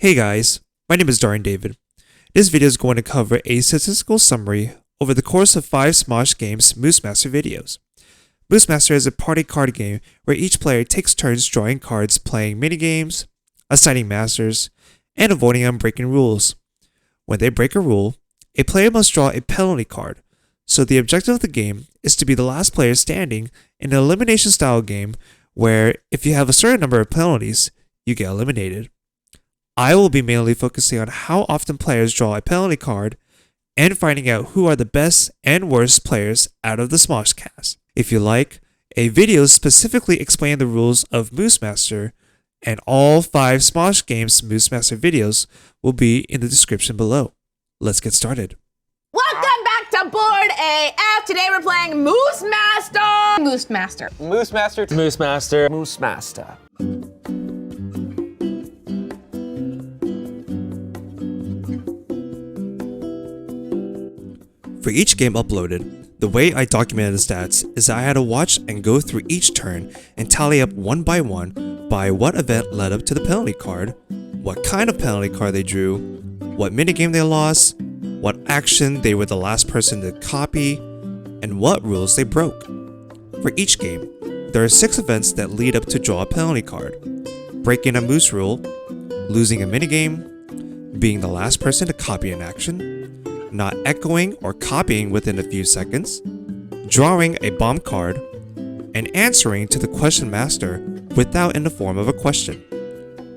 Hey guys, my name is Darwin David. This video is going to cover a statistical summary over the course of 5 Smosh Games Moose Master videos. Moose Master is a party card game where each player takes turns drawing cards, playing minigames, assigning masters, and avoiding unbreaking rules. When they break a rule, a player must draw a penalty card, so the objective of the game is to be the last player standing in an elimination style game where if you have a certain number of penalties, you get eliminated. I will be mainly focusing on how often players draw a penalty card and finding out who are the best and worst players out of the Smosh cast. If you like, a video specifically explaining the rules of Moose Master and all 5 Smosh Games Moose Master videos will be in the description below. Let's get started. Welcome back to Board AF. Today we're playing Moose Master. Moose Master. Moose Master. Moose Master. Moose Master. For each game uploaded, the way I documented the stats is that I had to watch and go through each turn and tally up one by what event led up to the penalty card, what kind of penalty card they drew, what minigame they lost, what action they were the last person to copy, and what rules they broke. For each game, there are 6 events that lead up to draw a penalty card: breaking a moose rule, losing a minigame, being the last person to copy an action, not echoing or copying within a few seconds, drawing a bomb card, and answering to the question master without in the form of a question.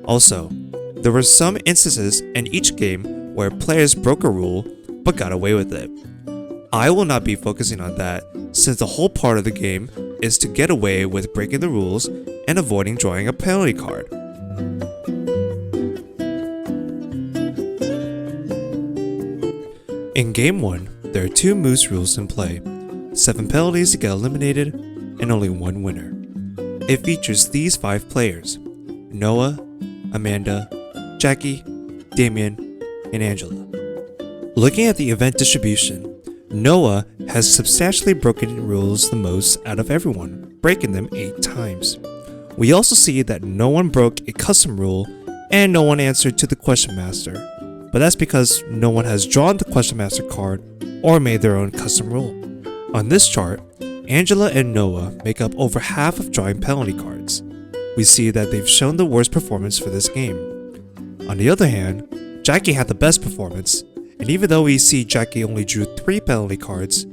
Also, there were some instances in each game where players broke a rule but got away with it. I will not be focusing on that since the whole part of the game is to get away with breaking the rules and avoiding drawing a penalty card. In Game 1, there are 2 Moose rules in play, 7 penalties to get eliminated, and only 1 winner. It features these 5 players: Noah, Amanda, Jackie, Damien, and Angela. Looking at the event distribution, Noah has substantially broken rules the most out of everyone, breaking them 8 times. We also see that no one broke a custom rule and no one answered to the question master, but that's because no one has drawn the question master card or made their own custom rule. On this chart, Angela and Noah make up over half of drawing penalty cards. We see that they've shown the worst performance for this game. On the other hand, Jackie had the best performance, and even though we see Jackie only drew 3 penalty cards,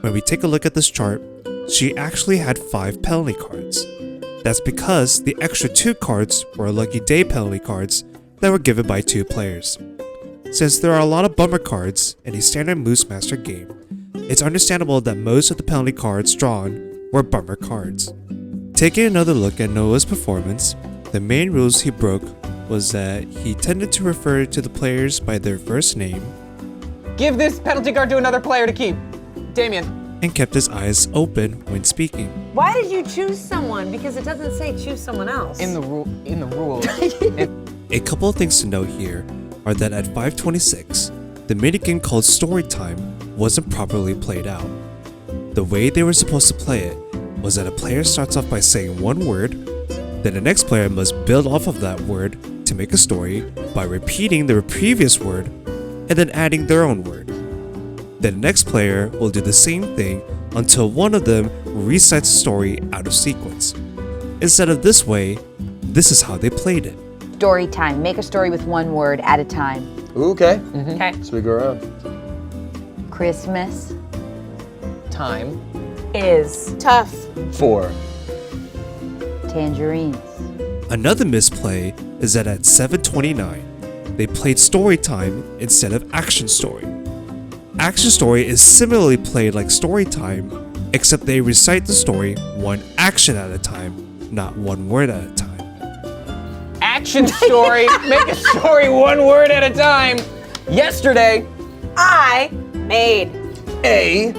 when we take a look at this chart, she actually had 5 penalty cards. That's because the extra 2 cards were lucky day penalty cards that were given by 2 players. Since there are a lot of bummer cards in a standard Moose Master game, it's understandable that most of the penalty cards drawn were bummer cards. Taking another look at Noah's performance, the main rules he broke was that he tended to refer to the players by their first name, Give this penalty card to another player to keep. Damien. and kept his eyes open when speaking. Why did you choose someone? Because it doesn't say choose someone else. In the rule. A couple of things to note here are that at 5:26, the minigame called Storytime wasn't properly played out. The way they were supposed to play it was that a player starts off by saying one word, then the next player must build off of that word to make a story by repeating the previous word and then adding their own word. Then the next player will do the same thing until one of them recites a story out of sequence. Instead of this way, this is how they played it. Story time. Make a story with one word at a time. Okay. Okay. So we go around. Christmas Time. Is tough. 4. tangerines. Another misplay is that at 7:29, they played story time instead of action story. Action story is similarly played like story time, except they recite the story one action at a time, not one word at a time. Action story. Make a story 1 word at a time. Yesterday. I made A.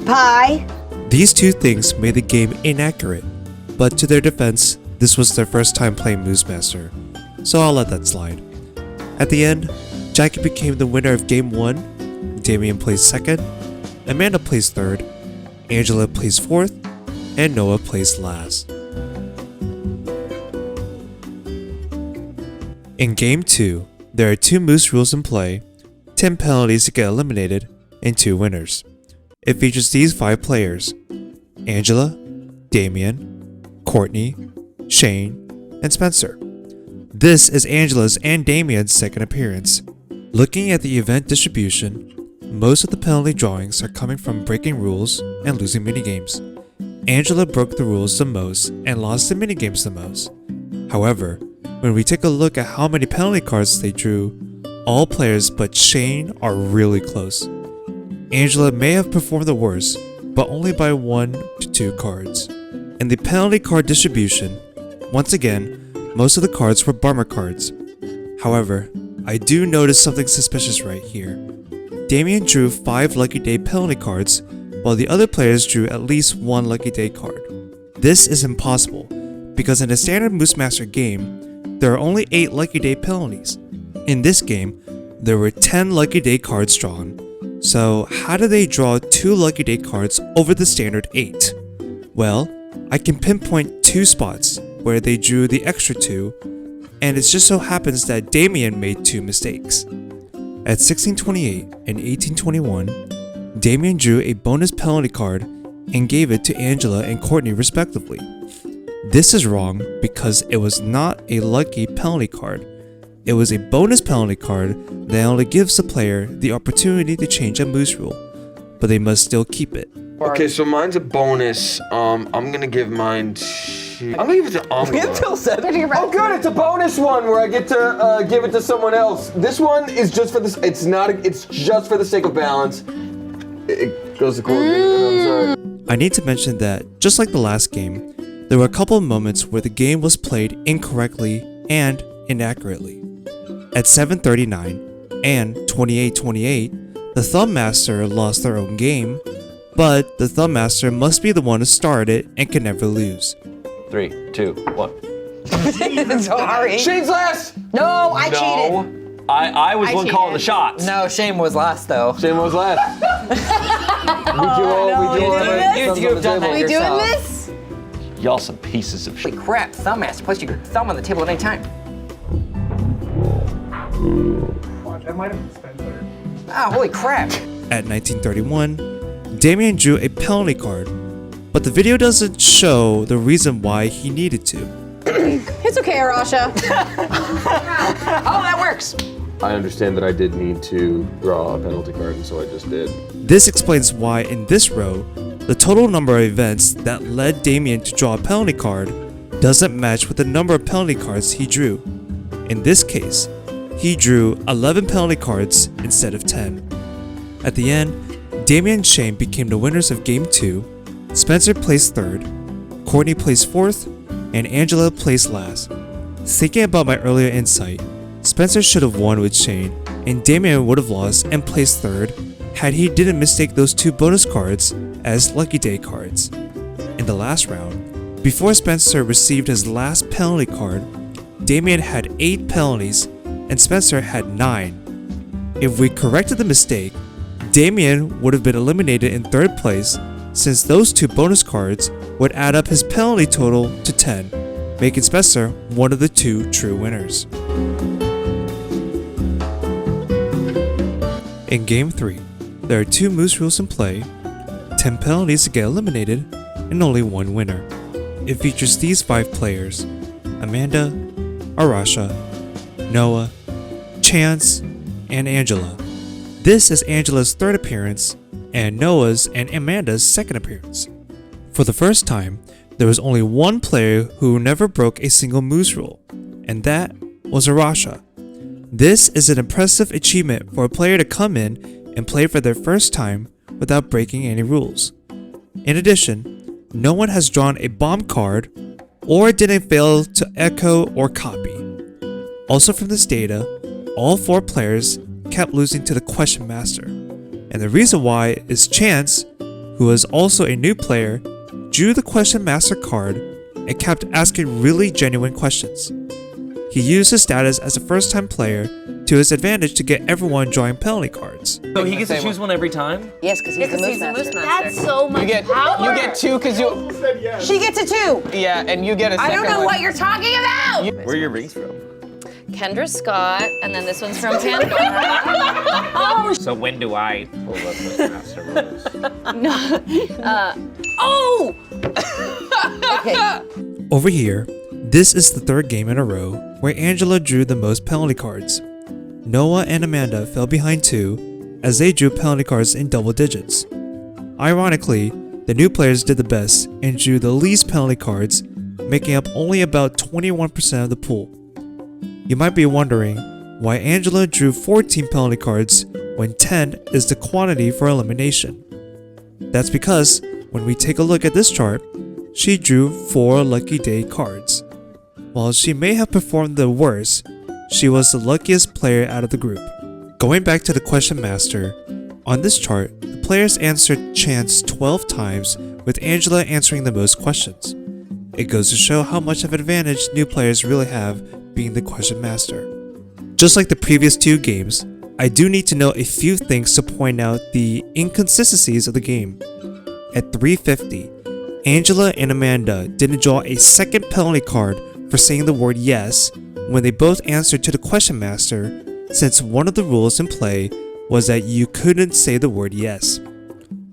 Pie. These 2 things made the game inaccurate, but to their defense, this was their first time playing Moose Master, so I'll let that slide. At the end, Jackie became the winner of Game 1, Damien plays 2nd, Amanda plays 3rd, Angela plays 4th, and Noah plays last. In Game 2, There are 2 Moose rules in play, 10 penalties to get eliminated, and 2 winners. It features these 5 players: Angela, Damien, Courtney, Shane, and Spencer. This is Angela's and Damien's second appearance. Looking at the event distribution, most of the penalty drawings are coming from breaking rules and losing minigames. Angela broke the rules the most and lost the minigames the most. However, when we take a look at how many penalty cards they drew, all players but Shane are really close. Angela may have performed the worst, but only by 1 to 2 cards. In the penalty card distribution, once again, most of the cards were bummer cards. However, I do notice something suspicious right here. Damien drew 5 Lucky Day penalty cards, while the other players drew at least 1 Lucky Day card. This is impossible, because in a standard Moose Master game, there are only 8 Lucky Day penalties. In this game, there were 10 Lucky Day cards drawn. So how do they draw 2 Lucky Day cards over the standard 8? Well, I can pinpoint 2 spots where they drew the extra 2, and it just so happens that Damien made 2 mistakes. At 1628 and 1821, Damien drew a bonus penalty card and gave it to Angela and Courtney respectively. This is wrong because it was not a lucky penalty card. It was a bonus penalty card that only gives the player the opportunity to change a Moose rule, but they must still keep it. Okay, so mine's a bonus. I'm gonna give mine to... I'm gonna give it to Angela. Oh good, it's a bonus one where I get to give it to someone else. This one is just for this, it's just for the sake of balance. It goes to Courtney, I'm sorry. I need to mention that, just like the last game, there were a couple of moments where the game was played incorrectly and inaccurately. At 7:39 and 28:28, the Thumb Master lost their own game, but the Thumb Master must be the one who started it and can never lose. 3, 2, 1. Sorry. Shane's last! No, I cheated. I was I one calling the cheated. shots. No, Shane was last though. Shane was last. we do all You have done that We doing yourself. this? Y'all some pieces of shit. Holy crap, Thumb Master. Place your thumb on the table at any time. That might have been Spencer. Ah, holy crap. At 1931, Damien drew a penalty card, but the video doesn't show the reason why he needed to. It's okay, Arasha. Oh, that works. I understand that I did need to draw a penalty card, and so I just did. This explains why in this row, the total number of events that led Damien to draw a penalty card doesn't match with the number of penalty cards he drew. In this case, he drew 11 penalty cards instead of 10. At the end, Damien and Shane became the winners of Game 2, Spencer placed 3rd, Courtney placed 4th, and Angela placed last. Thinking about my earlier insight, Spencer should have won with Shane, and Damien would have lost and placed 3rd had he didn't mistake those 2 bonus cards as Lucky Day cards. In the last round, before Spencer received his last penalty card, Damien had 8 penalties and Spencer had 9. If we corrected the mistake, Damien would have been eliminated in 3rd place since those 2 bonus cards would add up his penalty total to 10, making Spencer one of the 2 true winners. In Game 3, there are 2 Moose rules in play, 10 penalties to get eliminated, and only 1 winner. It features these 5 players: Amanda, Arasha, Noah, Chance, and Angela. This is Angela's 3rd appearance, and Noah's and Amanda's 2nd appearance. For the first time, there was only one player who never broke a single Moose rule, and that was Arasha. This is an impressive achievement for a player to come in and play for their first time without breaking any rules. In addition, no one has drawn a bomb card or didn't fail to echo or copy. Also from this data, all 4 players kept losing to the Question Master, and the reason why is Chance, who was also a new player, drew the Question Master card and kept asking really genuine questions. He used his status as a first-time player to his advantage to get everyone drawing penalty cards. So he gets to choose one every time? Yes, because he's the Moose Master. That's so much You get power. 2 because you... She gets a 2. Yeah, and you get a I second don't know one. what you're talking about. Where are your rings from? Kendra Scott, and then this one's from Pandora. So when do I pull up the master rules? Oh! Okay. Over here, this is the third game in a row where Angela drew the most penalty cards. Noah and Amanda fell behind too, as they drew penalty cards in double digits. Ironically, the new players did the best and drew the least penalty cards, making up only about 21% of the pool. You might be wondering why Angela drew 14 penalty cards when 10 is the quantity for elimination. That's because when we take a look at this chart, she drew 4 lucky day cards. While she may have performed the worst, she was the luckiest player out of the group. Going back to the question master, on this chart, the players answered chance 12 times with Angela answering the most questions. It goes to show how much of an advantage new players really have being the question master. Just like the previous 2 games, I do need to know a few things to point out the inconsistencies of the game. At 350, Angela and Amanda didn't draw a second penalty card for saying the word yes when they both answered to the question master, since one of the rules in play was that you couldn't say the word yes.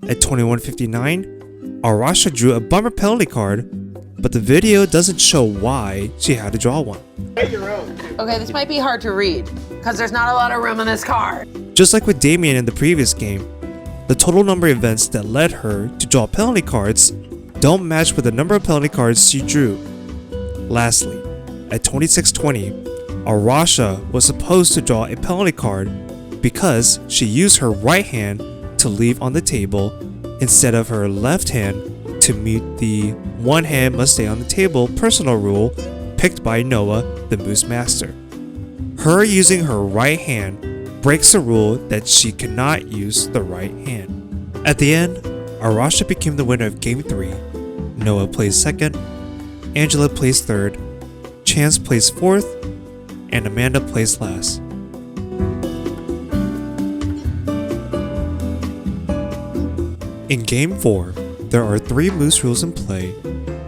At 2159, Arasha drew a bummer penalty card, but the video doesn't show why she had to draw one. Okay, this might be hard to read because there's not a lot of room on this card. Just like with Damien in the previous game, the total number of events that led her to draw penalty cards don't match with the number of penalty cards she drew. Lastly, at 2620, Arasha was supposed to draw a penalty card because she used her right hand to leave on the table instead of her left hand to meet the one hand must stay on the table personal rule picked by Noah, the Moose Master. Her using her right hand breaks the rule that she cannot use the right hand. At the end, Arasha became the winner of Game 3, Noah placed second, Angela placed third, Chance placed fourth, and Amanda placed last. In Game 4, there are 3 Moose rules in play,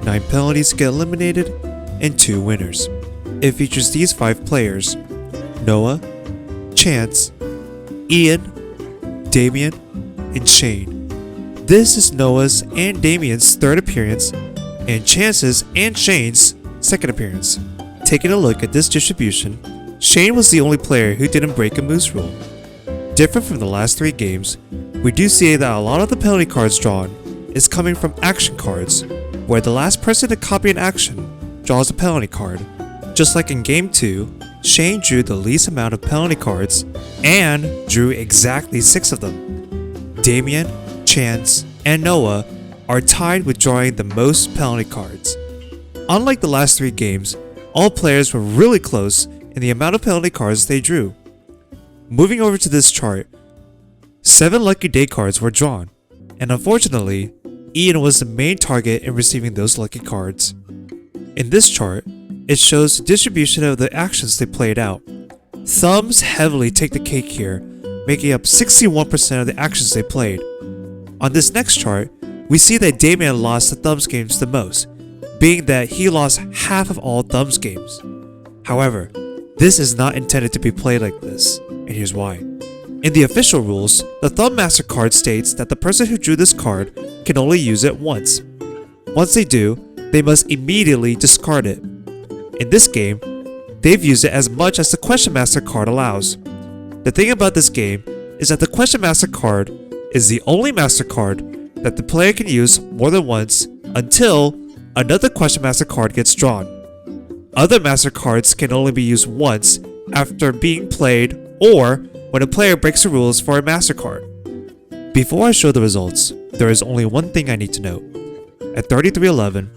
9 penalties get eliminated, and 2 winners. It features these 5 players: Noah, Chance, Ian, Damien, and Shane. This is Noah's and Damien's third appearance, and Chance's and Shane's second appearance. Taking a look at this distribution, Shane was the only player who didn't break a Moose rule. Different from the last 3 games, we do see that a lot of the penalty cards drawn is coming from action cards, where the last person to copy an action draws a penalty card. Just like in Game 2, Shane drew the least amount of penalty cards and drew exactly 6 of them. Damien, Chance, and Noah are tied with drawing the most penalty cards. Unlike the last 3 games, all players were really close in the amount of penalty cards they drew. Moving over to this chart, 7 lucky day cards were drawn, and unfortunately, Ian was the main target in receiving those lucky cards. In this chart, it shows the distribution of the actions they played out. Thumbs heavily take the cake here, making up 61% of the actions they played. On this next chart, we see that Damien lost the thumbs games the most, being that he lost half of all thumbs games. However, this is not intended to be played like this, and here's why. In the official rules, the Thumb Master card states that the person who drew this card can only use it once. Once they do, they must immediately discard it. In this game, they've used it as much as the Question Master card allows. The thing about this game is that the Question Master card is the only Master card that the player can use more than once until another Question Master card gets drawn. Other Master cards can only be used once after being played or when a player breaks the rules for a Master card. Before I show the results, there is only one thing I need to note. At 3311,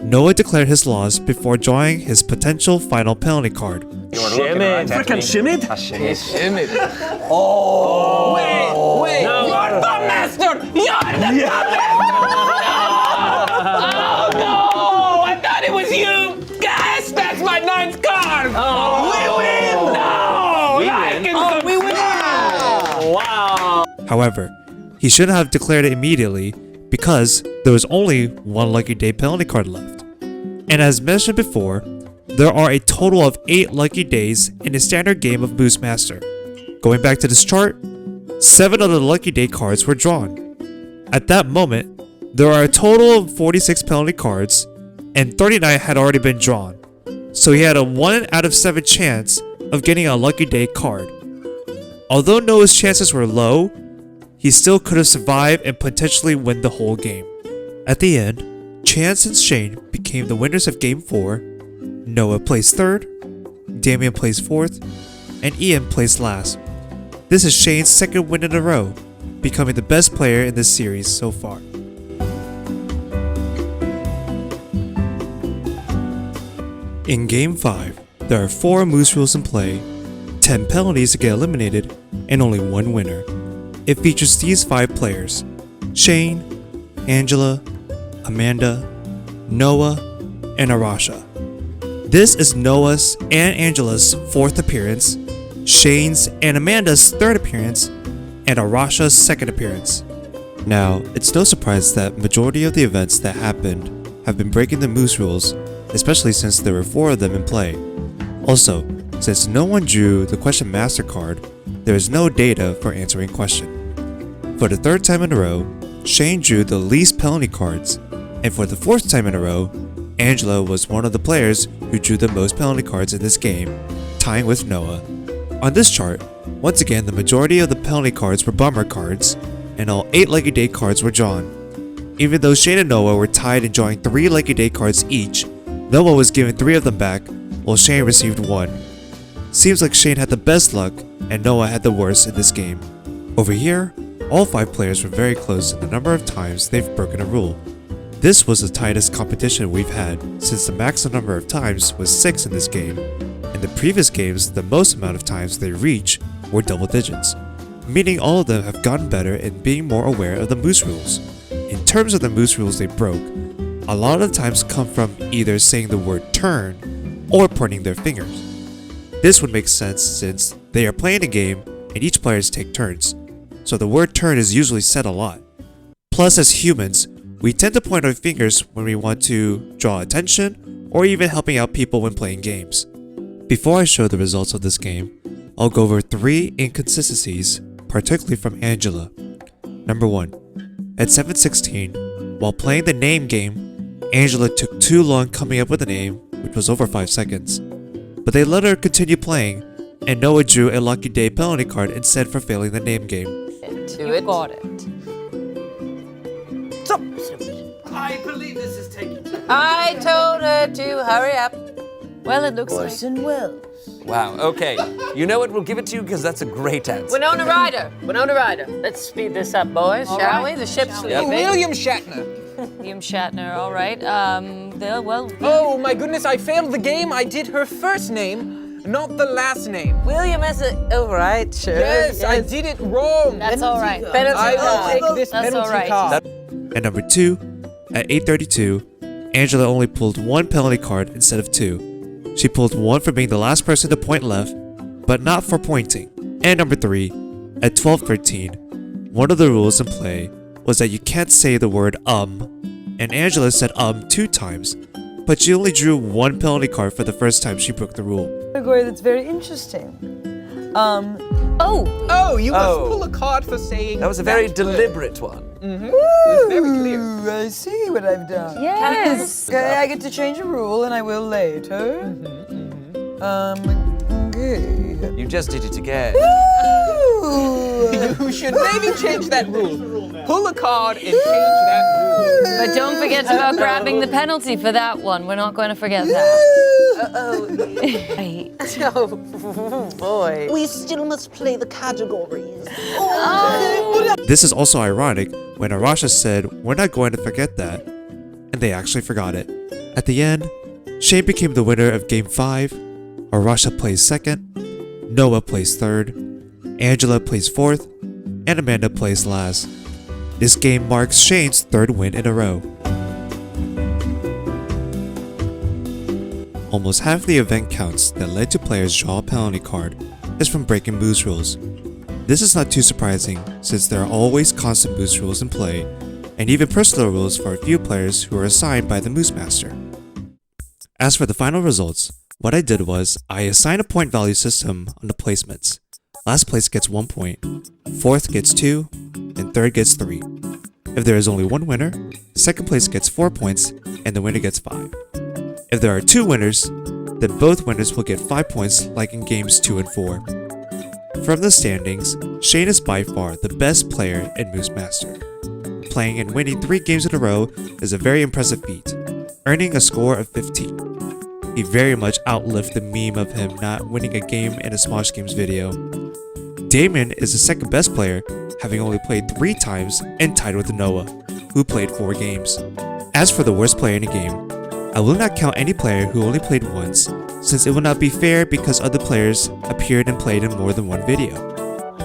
Noah declared his loss before drawing his potential final penalty card. Shimmied. Freaking shimmied? Shimmied. Oh! Wait! No. You're the master! You're the Oh no! I thought it was you! Guys, that's my 9th card! Oh. We win! No! We win? We win! Wow! However, he shouldn't have declared it immediately because there was only one lucky day penalty card left. And as mentioned before, there are a total of 8 lucky days in a standard game of Moose Master. Going back to this chart, 7 of the lucky day cards were drawn. At that moment, there are a total of 46 penalty cards, and 39 had already been drawn. So he had a 1 out of 7 chance of getting a lucky day card. Although Noah's chances were low, he still could have survived and potentially win the whole game. At the end, Chance and Shane became the winners of Game 4. Noah placed 3rd, Damien placed 4th, and Ian placed last. This is Shane's 2nd win in a row, becoming the best player in this series so far. In Game 5, there are 4 Moose rules in play, 10 penalties to get eliminated, and only 1 winner. It features these 5 players: Shane, Angela, Amanda, Noah, and Arasha. This is Noah's and Angela's 4th appearance, Shane's and Amanda's 3rd appearance, and Arasha's 2nd appearance. Now, it's no surprise that majority of the events that happened have been breaking the Moose rules, especially since there were 4 of them in play. Also, since no one drew the question master card, there is no data for answering question. For the 3rd time in a row, Shane drew the least penalty cards, and for the 4th time in a row, Angela was one of the players who drew the most penalty cards in this game, tying with Noah. On this chart, once again the majority of the penalty cards were bummer cards, and all 8 lucky day cards were drawn. Even though Shane and Noah were tied in drawing 3 lucky day cards each, Noah was given 3 of them back, while Shane received 1. Seems like Shane had the best luck, and Noah had the worst in this game. Over here, all 5 players were very close in the number of times they've broken a rule. This was the tightest competition we've had, since the maximum number of times was 6 in this game. In the previous games, the most amount of times they reached were double digits, meaning all of them have gotten better in being more aware of the Moose rules. In terms of the Moose rules they broke, a lot of the times come from either saying the word turn or pointing their fingers. This would make sense since they are playing a game and each players take turns, so the word turn is usually said a lot. Plus, as humans, we tend to point our fingers when we want to draw attention or even helping out people when playing games. Before I show the results of this game, I'll go over 3 inconsistencies, particularly from Angela. Number 1. At 7:16, while playing the name game, Angela took too long coming up with a name, which was over 5 seconds. But they let her continue playing, and Noah drew a lucky day penalty card instead for failing the name game. You got it. I believe this is taking time. I told her to hurry up. Well, it looks like Orson Welles. Wow, okay. You know what? We'll give it to you because that's a great answer. Winona Ryder. Winona Ryder. Let's speed this up, boys, All shall right, we? the ship's Yep. leaving. William Shatner. William Shatner, all right. Well, Oh my goodness, I failed the game. I did her first name, not the last name. William has a... Oh, right, sure. Yes, I did it wrong. that's all right. I will take this That's penalty all right. card. And number 2, at 8:32, Angela only pulled 1 penalty card instead of 2. She pulled 1 for being the last person to point left, but not for pointing. And number 3, at 12:13, one of the rules in play was that you can't say the word and Angela said 2 times, but she only drew 1 penalty card for the first time she broke the rule. Category that's very interesting. Oh, you must pull a card for saying That was a very word. deliberate one. It's very clear. Ooh, I see what I've done. yes. Okay, I get to change a rule, and I will later. Okay. You just did it again. Ooh. You should maybe change that rule. Pull a card and change that rule. But don't forget about grabbing the penalty for that one. We're not going to forget that. Right. Oh, boy. We still must play the categories. This is also ironic when Arasha said, "We're not going to forget that," and they actually forgot it. At the end, Shane became the winner of Game 5, Arasha plays 2nd, Noah plays 3rd, Angela plays 4th, and Amanda plays last. This game marks Shane's 3rd win in a row. Almost half the event counts that led to players draw a penalty card is from breaking Moose rules. This is not too surprising since there are always constant Moose rules in play, and even personal rules for a few players who are assigned by the Moose Master. As for the final results, What I did was, I assigned a point value system on the placements. Last place gets 1 point, fourth gets 2, and third gets 3. If there is only one winner, second place gets 4 points, and the winner gets 5. If there are 2 winners, then both winners will get 5 points like in games 2 and 4. From the standings, Shane is by far the best player in Moose Master. Playing and winning 3 games in a row is a very impressive feat, earning a score of 15. He very much outlived the meme of him not winning a game in a Smosh Games video. Damon is the second best player, having only played 3 times and tied with Noah, who played 4 games. As for the worst player in a game, I will not count any player who only played once, since it will not be fair because other players appeared and played in more than one video.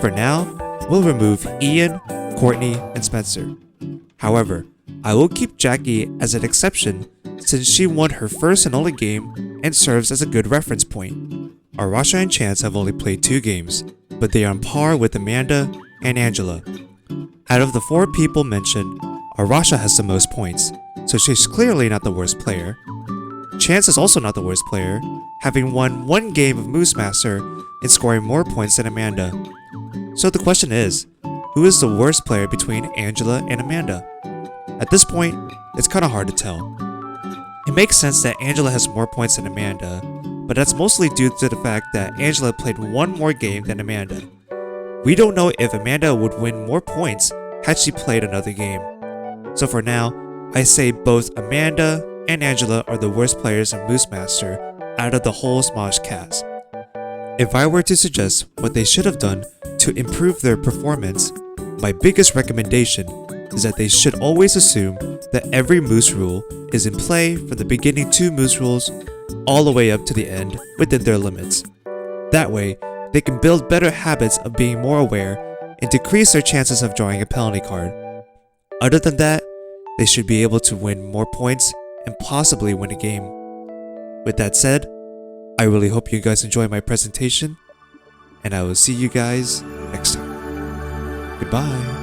For now, we'll remove Ian, Courtney, and Spencer. However, I will keep Jackie as an exception since she won her first and only game and serves as a good reference point. Arasha and Chance have only played 2 games, but they are on par with Amanda and Angela. Out of the 4 people mentioned, Arasha has the most points, so she's clearly not the worst player. Chance is also not the worst player, having won 1 game of Moose Master and scoring more points than Amanda. So the question is, who is the worst player between Angela and Amanda? At this point, it's kinda hard to tell. It makes sense that Angela has more points than Amanda, but that's mostly due to the fact that Angela played 1 more game than Amanda. We don't know if Amanda would win more points had she played another game. So for now, I say both Amanda and Angela are the worst players in Moose Master out of the whole Smosh cast. If I were to suggest what they should have done to improve their performance, my biggest recommendation is that they should always assume that every Moose rule is in play from the beginning 2 Moose rules all the way up to the end within their limits. That way, they can build better habits of being more aware and decrease their chances of drawing a penalty card. Other than that, they should be able to win more points and possibly win a game. With that said, I really hope you guys enjoy my presentation, and I will see you guys next time. Goodbye.